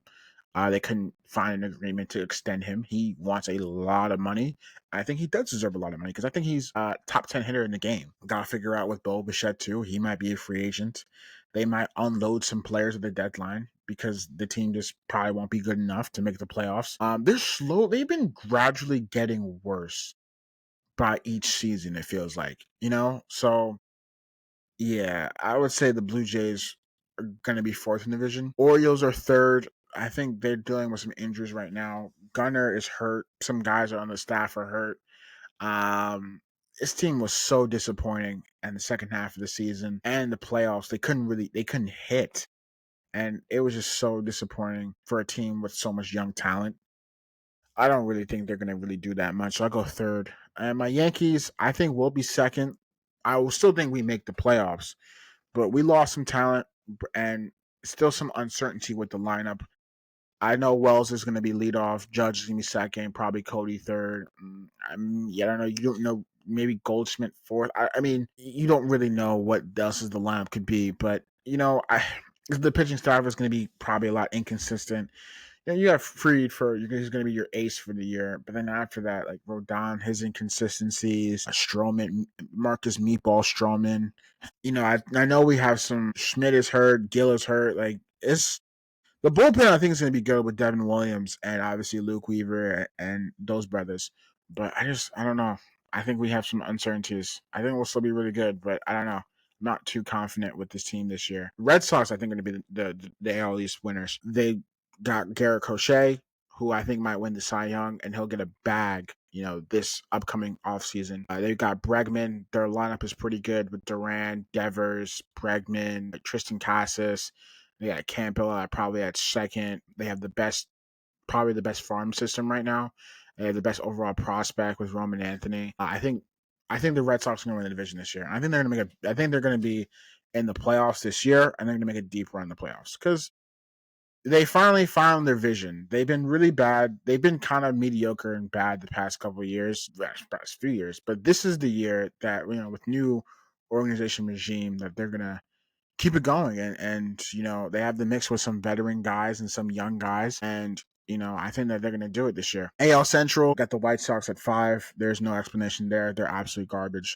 They couldn't find an agreement to extend him. He wants a lot of money. I think he does deserve a lot of money because I think he's a top 10 hitter in the game. Got to figure out with Bo Bichette too. He might be a free agent. They might unload some players at the deadline because the team just probably won't be good enough to make the playoffs. They're slow. They've been gradually getting worse by each season, it feels like, So, yeah, I would say the Blue Jays are going to be 4th in the division. Orioles are 3rd. I think they're dealing with some injuries right now. Gunnar is hurt. Some guys are on the staff are hurt. This team was so disappointing in the second half of the season and the playoffs. They couldn't hit. And it was just so disappointing for a team with so much young talent. I don't really think they're going to really do that much. So I'll go third. And my Yankees, I think will be second. I will still think we make the playoffs, but we lost some talent and still some uncertainty with the lineup. I know Wells is going to be lead off, Judge is going to be second, probably Cody third. Yeah, I don't know. You don't know. Maybe Goldschmidt fourth. I mean, you don't really know what else the lineup could be, but the pitching staff is going to be probably a lot inconsistent. You have Freed he's going to be your ace for the year, but then after that, like Rodon, his inconsistencies, Stroman, Marcus Meatball Stroman. I know we have some Schmidt is hurt, Gill is hurt. Like it's the bullpen, I think is going to be good with Devin Williams and obviously Luke Weaver and those brothers. But I don't know. I think we have some uncertainties. I think we'll still be really good, but I don't know. I'm not too confident with this team this year. Red Sox, I think, are going to be the AL East winners. They got Garrett Crochet, who I think might win the Cy Young, and he'll get a bag, this upcoming offseason. They've got Bregman. Their lineup is pretty good with Duran, Devers, Bregman, Tristan Casas. They got Campbell probably at second. They have probably the best farm system right now. They have the best overall prospect with Roman Anthony. I think the Red Sox are going to win the division this year. I think they're going to be in the playoffs this year, and they're going to make a deep run in the playoffs because they finally found their vision. They've been really bad. They've been kind of mediocre and bad the past couple of years, past few years. But this is the year that with new organization regime that they're gonna keep it going and they have the mix with some veteran guys and some young guys and I think that they're going to do it this year. AL Central got the White Sox at 5. There's no explanation there. They're absolute garbage.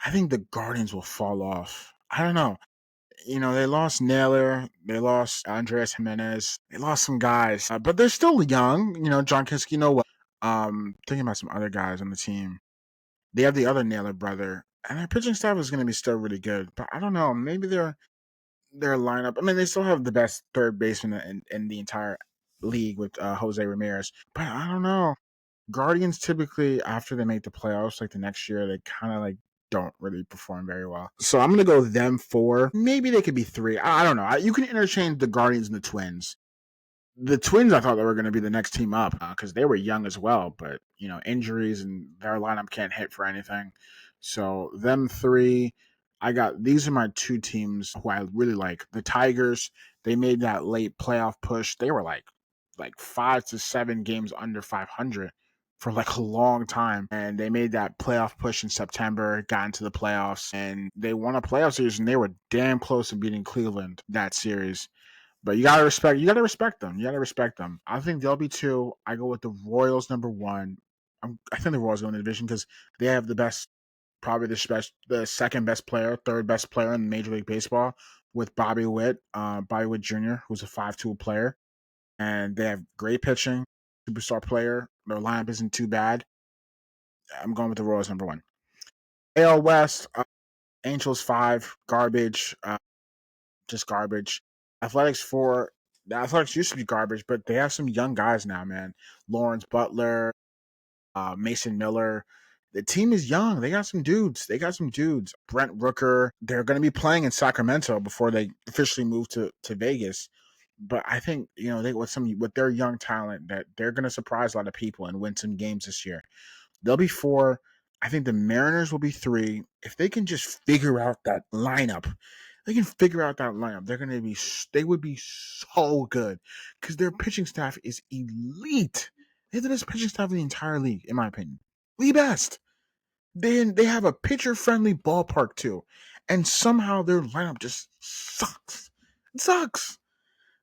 I think the Guardians will fall off. I don't know. They lost Naylor, they lost Andres Jimenez, they lost some guys, but they're still young. John Kinsky, what? Thinking about some other guys on the team. They have the other Naylor brother, and their pitching staff is going to be still really good. But I don't know. Maybe their lineup. I mean, they still have the best third baseman in the entire league with Jose Ramirez. But I don't know. Guardians typically, after they make the playoffs, like the next year, they kind of like don't really perform very well. So I'm gonna go them 4. Maybe they could be 3. I don't know. You can interchange the Guardians and the Twins. The Twins, I thought they were going to be the next team up because they were young as well, but injuries and their lineup can't hit for anything. So them 3, these are my 2 teams who I really like. The Tigers, they made that late playoff push. They were like 5 to 7 games under 500 for like a long time, and they made that playoff push in September, got into the playoffs, and they won a playoff series, and they were damn close to beating Cleveland that series. But you gotta respect them. You gotta respect them. I think they'll be 2. I go with the Royals number 1. I think the Royals go in the division because they have the best, probably the second best player, third best player in Major League Baseball with Bobby Witt Jr., who's a 5 tool player, and they have great pitching, superstar player. Their lineup isn't too bad. I'm going with the Royals number 1. AL West, Angels 5, garbage. Just garbage. Athletics 4. The Athletics used to be garbage, but they have some young guys now, man. Lawrence Butler, Mason Miller. The team is young. They got some dudes. Brent Rooker. They're going to be playing in Sacramento before they officially move to Vegas. But I think they with their young talent that they're going to surprise a lot of people and win some games this year. They'll be 4. I think the Mariners will be 3. If they can just figure out that lineup, they would be so good because their pitching staff is elite. They have the best pitching staff in the entire league, in my opinion. The best. They have a pitcher-friendly ballpark too, and somehow their lineup just sucks. It sucks.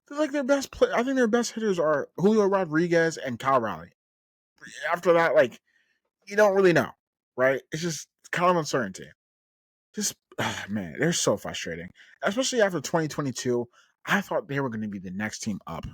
They're like their best play. I think their best hitters are Julio Rodriguez and Cal Raleigh. After that, you don't really know, right? It's just kind of uncertainty. Man, they're so frustrating. Especially after 2022, I thought they were going to be the next team up,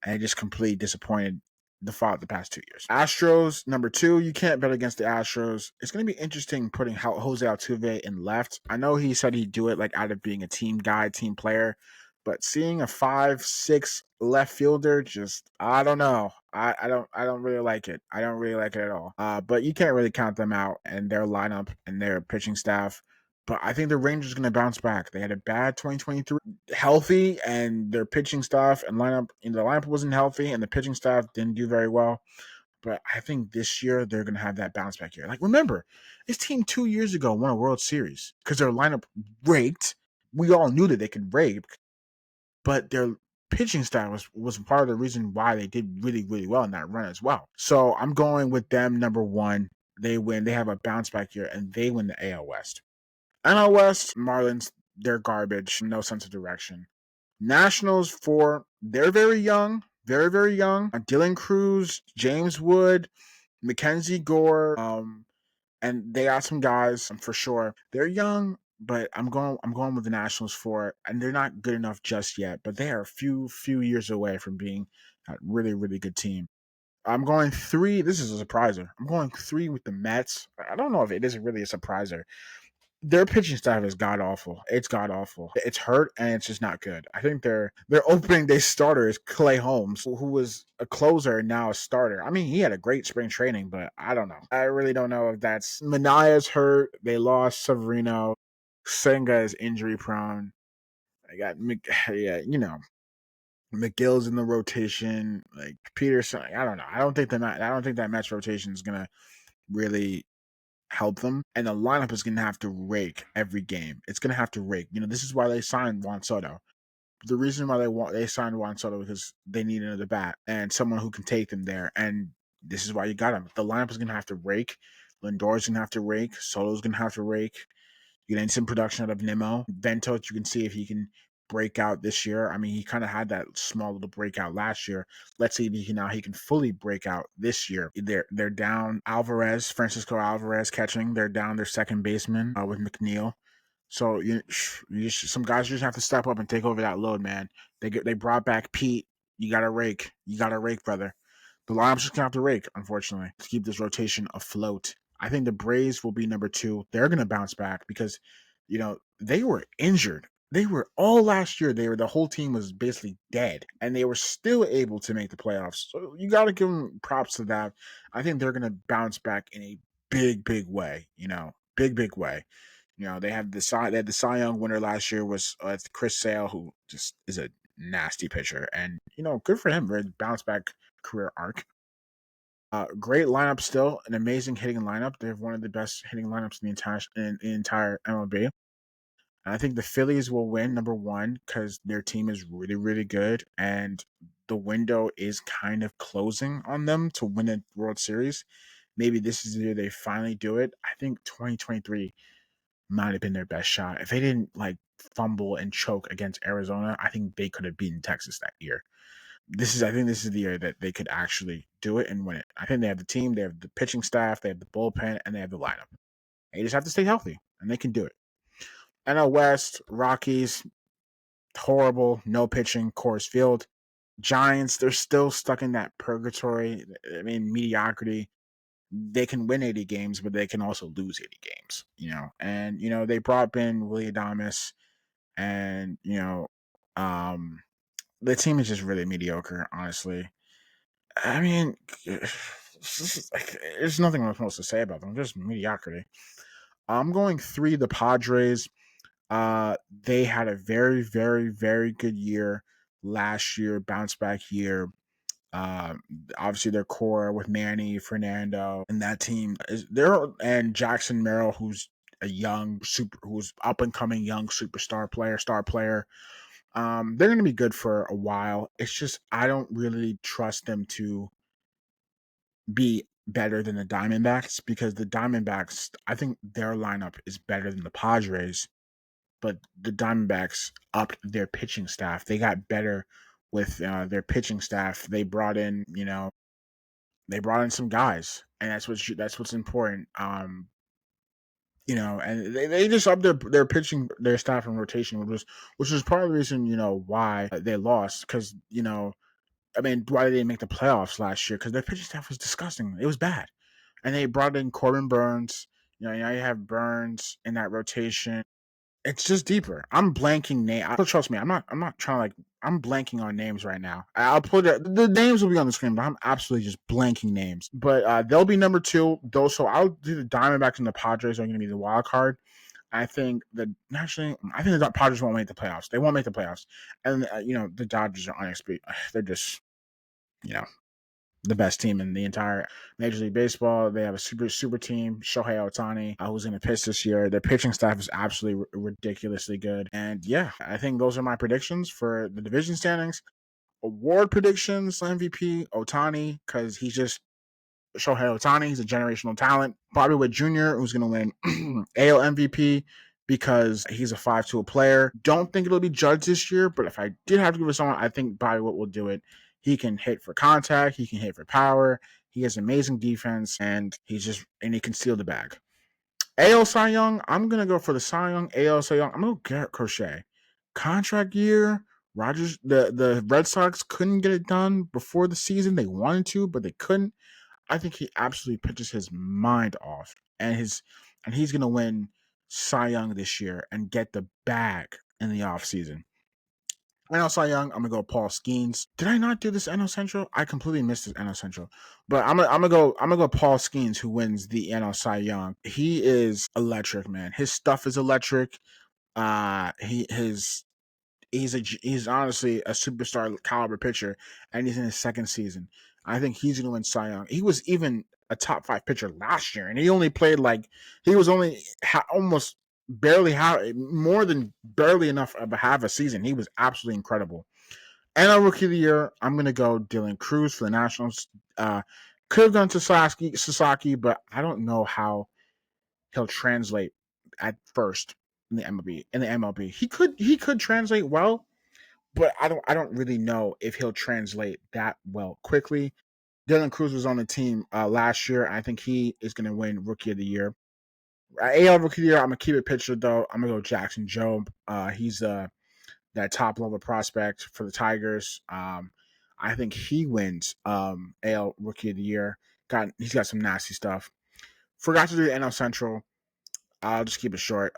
and I just completely disappointed the past 2 years. Astros number 2, you can't bet against the Astros. It's going to be interesting putting Jose Altuve in left. I know he said he'd do it out of being a team guy, team player, But seeing a 5'6" left fielder, just I don't know. I don't really like it. I don't really like it at all. But you can't really count them out and their lineup and their pitching staff. But I think the Rangers are going to bounce back. They had a bad 2023, healthy, and their pitching staff and lineup. The lineup wasn't healthy, and the pitching staff didn't do very well. But I think this year they're going to have that bounce back year. Like, remember, this team 2 years ago won a World Series because their lineup raked. We all knew that they could rake, but their pitching style was part of the reason why they did really, really well in that run as well. So I'm going with them number one. They win. They have a bounce back year, and they win the AL West. NL West, Marlins, they're garbage. No sense of direction. Nationals, they're very young. Very, very young. Dylan Cruz, James Wood, Mackenzie Gore, and they got some guys for sure. They're young, but I'm going with the Nationals and they're not good enough just yet, but they are a few years away from being a really, really good team. I'm going three. This is a surpriser. I'm going three with the Mets. I don't know if it is really a surpriser. Their pitching staff is god awful. It's god awful. It's hurt and it's just not good. I think their opening day starter is Clay Holmes, who was a closer and now a starter. I mean, he had a great spring training, but I don't know. I really don't know if that's Manaya's hurt. They lost Severino. Senga is injury prone. I got McGill's in the rotation. Like Peterson, I don't know. I don't think that Mets rotation is gonna really help them. And the lineup is going to have to rake every game. It's going to have to rake. This is why they signed Juan Soto. The reason why they signed Juan Soto because they need another bat and someone who can take them there. And this is why you got him. The lineup is going to have to rake. Lindor's going to have to rake. Soto's going to have to rake. You're going to need some production out of Nimmo. Ventos, you can see if he can break out this year. I mean, he kind of had that small little breakout last year. Let's see if he can fully break out this year. They're down Francisco Alvarez catching. They're down their second baseman with McNeil. So some guys just have to step up and take over that load, man. They brought back Pete. You got to rake. You got to rake, brother. The lineup's just gonna have to rake, unfortunately, to keep this rotation afloat. I think the Braves will be number two. They're gonna bounce back because, they were injured. They were all last year. The whole team was basically dead, and they were still able to make the playoffs. So you got to give them props to that. I think they're gonna bounce back in a big, big way. Big way. They had the Cy Young winner last year was Chris Sale, who just is a nasty pitcher, and good for him. Very bounce back career arc. Great lineup still, an amazing hitting lineup. They have one of the best hitting lineups in the entire MLB. And I think the Phillies will win number one because their team is really, really good, and the window is kind of closing on them to win a World Series. Maybe this is the year they finally do it. I think 2023 might have been their best shot. If they didn't fumble and choke against Arizona, I think they could have beaten Texas that year. I think this is the year that they could actually do it and win it. I think they have the team, they have the pitching staff, they have the bullpen, and they have the lineup. They just have to stay healthy, and they can do it. NL West, Rockies, horrible, no pitching, Coors Field. Giants, they're still stuck in that purgatory. I mean, mediocrity. They can win 80 games, but they can also lose 80 games, And, they brought in Willie Adames, and, the team is just really mediocre, honestly. I mean, there's nothing I'm supposed to say about them. Just mediocrity. I'm going three. The Padres. They had a very, very, very good year last year. Bounce back year. Obviously their core with Manny, Fernando, and that team is there, and Jackson Merrill, who's who's up and coming young star player. They're going to be good for a while. It's just I don't really trust them to be better than the Diamondbacks because the Diamondbacks, I think their lineup is better than the Padres, but the Diamondbacks upped their pitching staff. They got better with their pitching staff. They brought in, some guys, and that's what's important. And they just upped their pitching, their staff and rotation, which was part of the reason, why they lost because, I mean, why they didn't make the playoffs last year because their pitching staff was disgusting. It was bad. And they brought in Corbin Burns. Now you have Burns in that rotation. It's just deeper. I'm blanking name. Trust me. I'm not trying to like. I'm blanking on names right now. I'll put it. The names will be on the screen, but I'm absolutely just blanking names. But they'll be number two. Though, so I'll do the Diamondbacks and the Padres are going to be the wild card. I think I think the Padres won't make the playoffs. They won't make the playoffs, and the Dodgers are unexpected. They're just you know the best team in the entire Major League Baseball. They have a super team. Shohei Ohtani, who's going to pitch this year. Their pitching staff is absolutely ridiculously good. And yeah, I think those are my predictions for the division standings. Award predictions: MVP Ohtani, because he's just Shohei Ohtani. He's a generational talent. Bobby Witt Jr., who's going to win AL MVP because he's a 5-tool player. Don't think it'll be judged this year, but if I did have to give it someone, I think Bobby Witt will do it. He can hit for contact. He can hit for power. He has amazing defense, and he can steal the bag. AL Cy Young, I'm going to go for the Cy Young. AL Cy Young, I'm going to go Garrett Crochet. Contract year, the Red Sox couldn't get it done before the season. They wanted to, but they couldn't. I think he absolutely pitches his mind off, and he's going to win Cy Young this year and get the bag in the offseason. NL Cy Young, I'm gonna go Paul Skeens. Did I not do this NL Central? I completely missed this NL Central, but I'm gonna go Paul Skeens, who wins the NL Cy Young. He is electric, man. His stuff is electric. He's honestly a superstar caliber pitcher, and he's in his second season. I think he's going to win Cy Young. He was even a top 5 pitcher last year, and he only played he was only almost barely more than barely enough of a half a season. He was absolutely incredible. And our rookie of the year, I'm going to go Dylan Cruz for the Nationals. Could have gone to Sasaki, but I don't know how he'll translate at first in the MLB. He could translate well, but I don't really know if he'll translate that well quickly. Dylan Cruz was on the team last year. I think he is going to win Rookie of the Year. AL Rookie of the Year, I'm going to keep it pitcher, though. I'm going to go Jackson Jobe. He's that top-level prospect for the Tigers. I think he wins AL Rookie of the Year. He's got some nasty stuff. Forgot to do the NL Central. I'll just keep it short.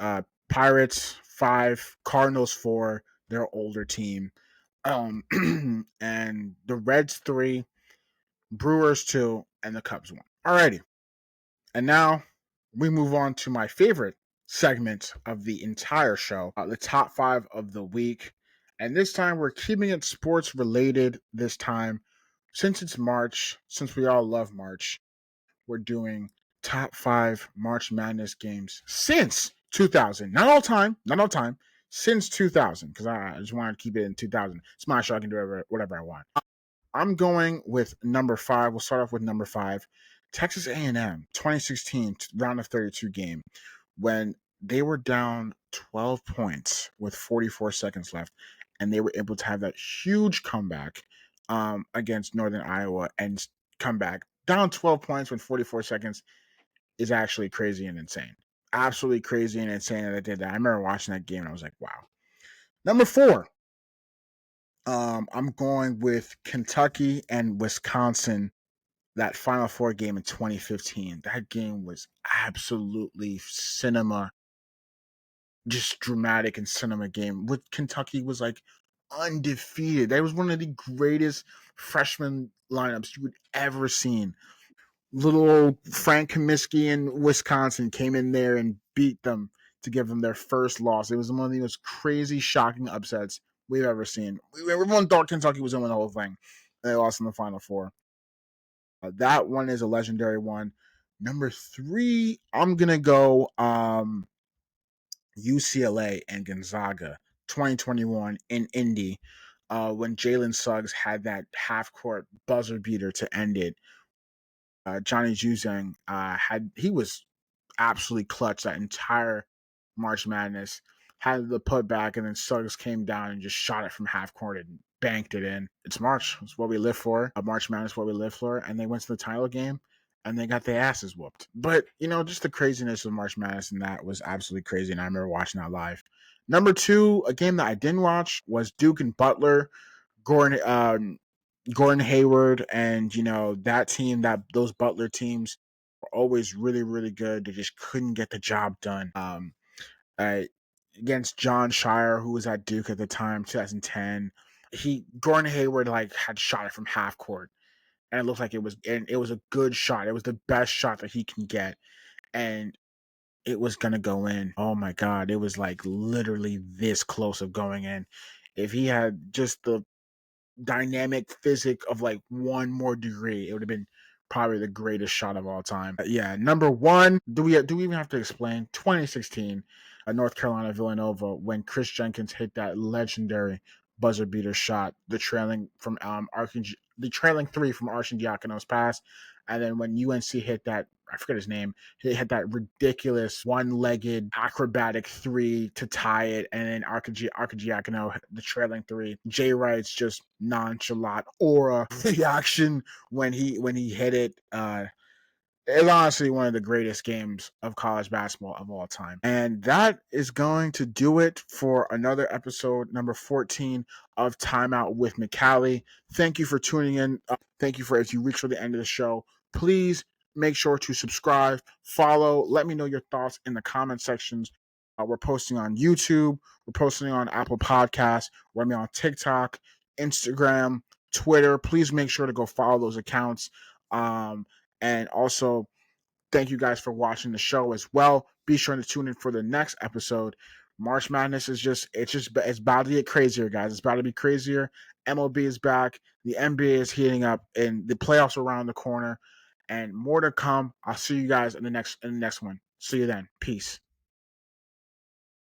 Pirates 5, Cardinals 4. They're older team. And the Reds 3, Brewers 2, and the Cubs 1. Alrighty. And now we move on to my favorite segment of the entire show, the top 5 of the week. And this time we're keeping it sports related this time. Since it's March, since we all love March, we're doing top 5 March Madness games since 2000. Not all time, since 2000, because I just wanted to keep it in 2000. It's my show. I can do whatever I want. I'm going with number 5. We'll start off with number 5. Texas A&M 2016 round of 32 game when they were down 12 points with 44 seconds left, and they were able to have that huge comeback against Northern Iowa and come back down 12 points with 44 seconds is actually crazy and insane. Absolutely crazy and insane that they did that. I remember watching that game and I was like, wow. Number 4, I'm going with Kentucky and Wisconsin, that Final Four game in 2015. That game was absolutely cinema, just dramatic and cinema game. With Kentucky was undefeated. That was one of the greatest freshman lineups you would ever seen. Little old Frank Kaminsky in Wisconsin came in there and beat them to give them their first loss. It was one of the most crazy, shocking upsets we've ever seen. Everyone thought Kentucky was going to win the whole thing. They lost in the Final Four. That one is a legendary one. Number 3, I'm going to go UCLA and Gonzaga 2021 in Indy when Jalen Suggs had that half-court buzzer beater to end it. Johnny Juzang he was absolutely clutch that entire March Madness. Had the putback, and then Suggs came down and just shot it from half court and banked it in. It's March. It's what we live for. March Madness is what we live for. And they went to the title game, and they got their asses whooped. But, just the craziness of March Madness and that was absolutely crazy, and I remember watching that live. Number 2, a game that I didn't watch, was Duke and Butler. Gordon Hayward and, that team, those Butler teams were always really, really good. They just couldn't get the job done. Uh, against John Shire, who was at Duke at the time, 2010. Gordon Hayward had shot it from half court, and it looked like it was a good shot. It was the best shot that he can get, and it was gonna go in. Oh my God, it was literally this close of going in. If he had just the dynamic physic of one more degree, it would have been probably the greatest shot of all time. Yeah, number one. Do we even have to explain? 2016, North Carolina Villanova, when Chris Jenkins hit that legendary buzzer beater shot, the trailing three from Arcidiacono's pass, and then when UNC hit that, I forget his name, he had that ridiculous one-legged acrobatic three to tie it, and then Arcidiacono, the trailing three. Jay Wright's just nonchalant aura reaction when he hit it. It's honestly one of the greatest games of college basketball of all time. And that is going to do it for another episode, number 14 of Timeout with Makali. Thank you for tuning in. Thank you for, if you reach for the end of the show, please make sure to subscribe, follow. Let me know your thoughts in the comment sections. We're posting on YouTube. We're posting on Apple Podcasts. We're on TikTok, Instagram, Twitter. Please make sure to go follow those accounts. And also, thank you guys for watching the show as well. Be sure to tune in for the next episode. March Madness is it's about to get crazier, guys. It's about to be crazier. MLB is back. The NBA is heating up, and the playoffs are around the corner. And more to come. I'll see you guys in the next one. See you then. Peace.